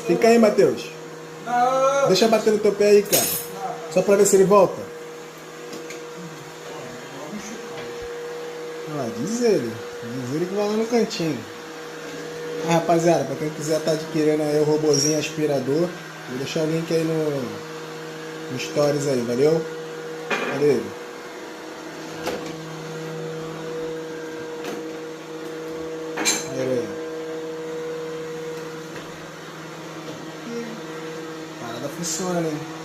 Fica aí, Matheus. Não. Deixa bater no teu pé aí, cara. Só pra ver se ele volta. Olha lá, diz ele. Diz ele que vai lá no cantinho. Ah, rapaziada, pra quem quiser estar adquirindo aí o robozinho aspirador, vou deixar o link aí no stories aí, valeu? Valeu. Aí. Parada funciona, hein?